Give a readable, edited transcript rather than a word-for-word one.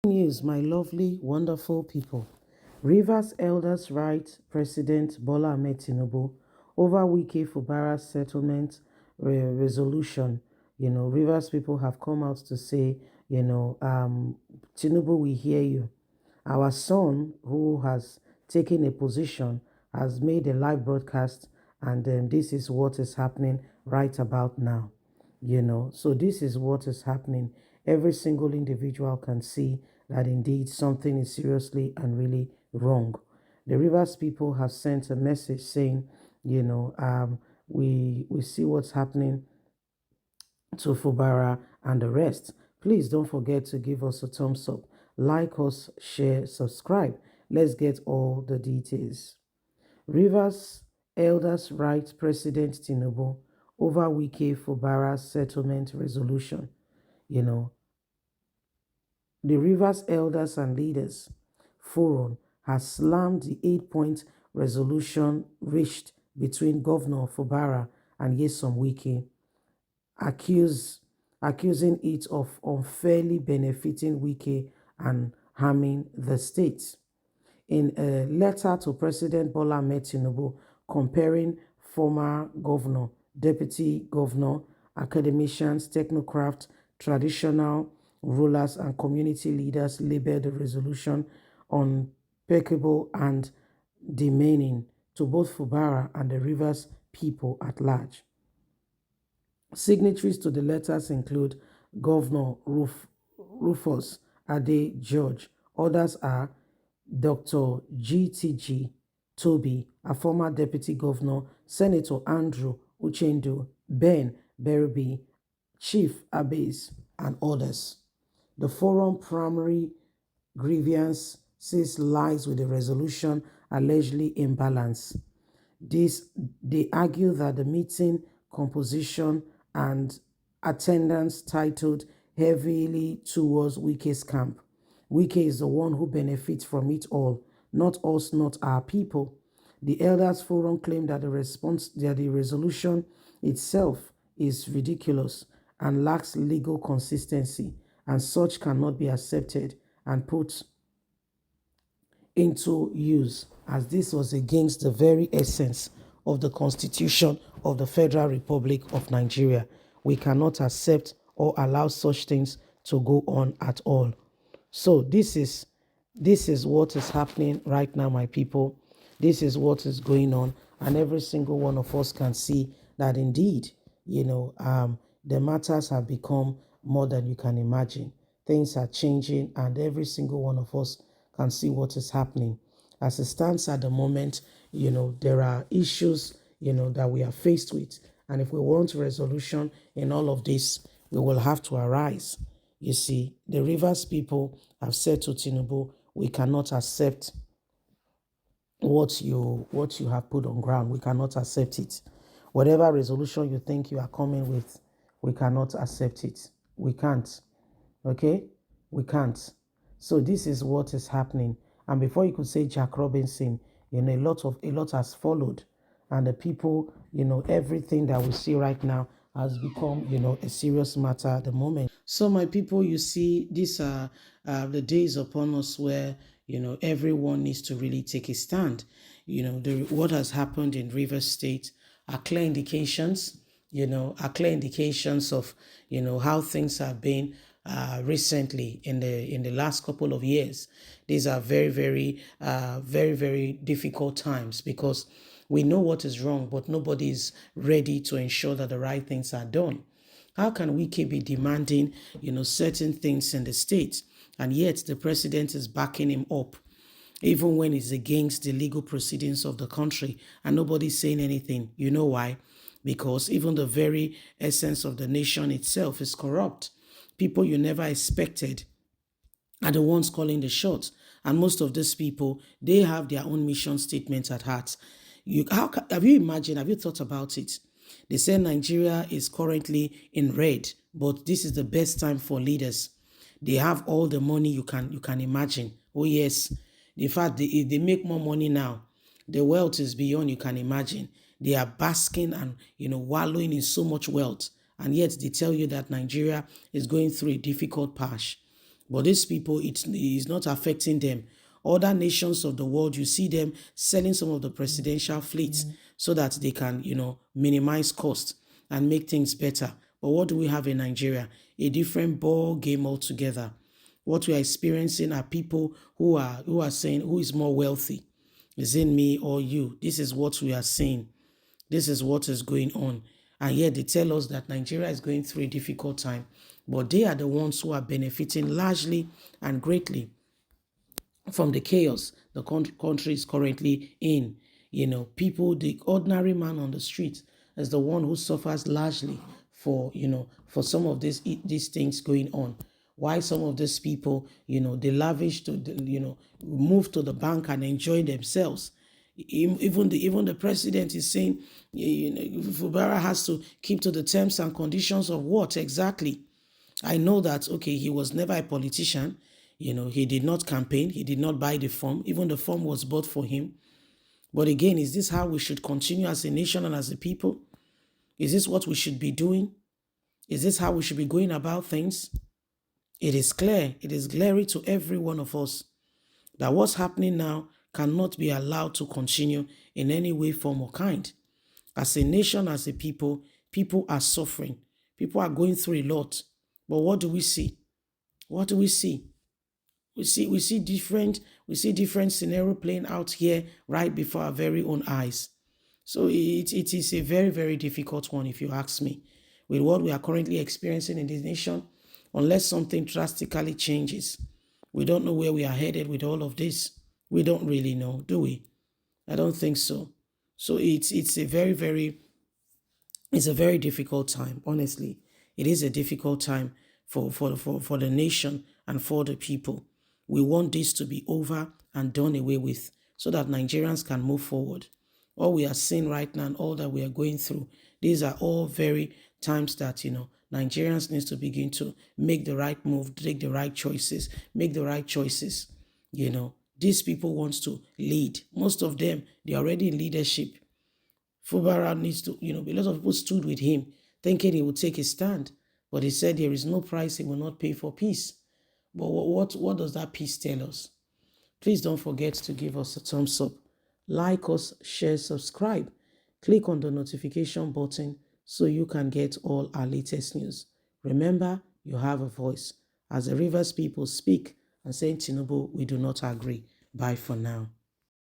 News, my lovely, wonderful people. Rivers elders write President Bola Ahmed Tinubu over Wike Fubara settlement resolution. Rivers people have come out to say, Tinubu, we hear you. Our son, who has taken a position, has made a live broadcast, and this is what is happening right about now. So this is what is happening. Every single individual can see that indeed something is seriously and really wrong. The Rivers people have sent a message saying, we see what's happening to Fubara and the rest. Please don't forget to give us a thumbs up, like us, share, subscribe. Let's get all the details. Rivers elders write President Tinubu over Wike Fubara settlement resolution. You know, the Rivers Elders and Leaders Forum has slammed the 8-point resolution reached between Governor Fubara and Yesom Wike, accuse, accusing it of unfairly benefiting Wike and harming the state. In a letter to President Bola Ahmed Tinubu comparing former governor, deputy governor, academicians, technocrats, traditional rulers, and community leaders labeled the resolution unpeccable and demeaning to both Fubara and the Rivers people at large. Signatories to the letters include Governor Rufus Ade George. Others are Dr. GTG Toby, a former deputy governor, Senator Andrew Uchendu, Ben Berby, Chief Abbas, and others. The forum primary grievance says lies with the resolution allegedly imbalanced. They argue that the meeting composition and attendance titled heavily towards Wike's camp. Wike is the one who benefits from it all, not us, not our people. The Elders Forum claimed that the resolution itself is ridiculous and lacks legal consistency, and such cannot be accepted and put into use, as this was against the very essence of the Constitution of the Federal Republic of Nigeria. We cannot accept or allow such things to go on at all. So this is what is happening right now, my people. This is what is going on, and every single one of us can see that indeed, the matters have become more than you can imagine. Things are changing, and every single one of us can see what is happening. As it stands at the moment, there are issues, that we are faced with. And if we want resolution in all of this, we will have to arise. You see, the Rivers people have said to Tinubu, we cannot accept what you have put on ground. We cannot accept it. Whatever resolution you think you are coming with, we cannot accept it. We can't. Okay? We can't. So this is what is happening. And before you could say Jack Robinson, a lot has followed. And the people, everything that we see right now has become, a serious matter at the moment. So my people, you see, these are the days upon us where, everyone needs to really take a stand. What has happened in Rivers State are clear indications, of, how things have been recently in the last couple of years. These are very, very, very, very difficult times because we know what is wrong, but nobody is ready to ensure that the right things are done. How can we keep demanding, certain things in the state, and yet the president is backing him up, even when it's against the legal proceedings of the country, and nobody's saying anything? You know why? Because even the very essence of the nation itself is corrupt. People you never expected are the ones calling the shots. And most of these people, they have their own mission statements at heart. Have you thought about it? They say Nigeria is currently in red, but this is the best time for leaders. They have all the money you can imagine. Oh yes, in fact, they make more money now. The wealth is beyond you can imagine. They are basking and wallowing in so much wealth, and yet they tell you that Nigeria is going through a difficult patch. But these people, it is not affecting them. Other nations of the world, you see them selling some of the presidential fleets so that they can, minimize cost and make things better. But what do we have in Nigeria? A different ball game altogether. What we are experiencing are people who are saying, who is more wealthy? Is it me or you? This is what we are seeing. This is what is going on. And yet they tell us that Nigeria is going through a difficult time. But they are the ones who are benefiting largely and greatly from the chaos the country is currently in. People, the ordinary man on the street is the one who suffers largely for some of these things going on. Why some of these people, they lavish to, move to the bank and enjoy themselves. Even the president is saying, Fubara has to keep to the terms and conditions of what exactly? I know that, okay, he was never a politician. He did not campaign. He did not buy the form. Even the form was bought for him. But again, is this how we should continue as a nation and as a people? Is this what we should be doing? Is this how we should be going about things? It is clear, it is glaring to every one of us that what's happening now cannot be allowed to continue in any way, form, or kind. As a nation, as a people, people are suffering. People are going through a lot. But what do we see? What do we see? We see different scenario playing out here right before our very own eyes. So it is a very, very difficult one, if you ask me. With what we are currently experiencing in this nation, unless something drastically changes, we don't know where we are headed with all of this. We don't really know, do we? I don't think so. So it's a very difficult time, honestly. It is a difficult time for the nation and for the people. We want this to be over and done away with so that Nigerians can move forward. All we are seeing right now and all that we are going through, these are all very times that, Nigerians need to begin to make the right move, take the right choices, make the right choices. These people want to lead. Most of them, they're already in leadership. Fubara needs to, a lot of people stood with him thinking he would take a stand. But he said there is no price he will not pay for peace. But what does that peace tell us? Please don't forget to give us a thumbs up. Like us, share, subscribe. Click on the notification button so you can get all our latest news. Remember, you have a voice. As the Rivers people speak and say, Tinubu, we do not agree. Bye for now.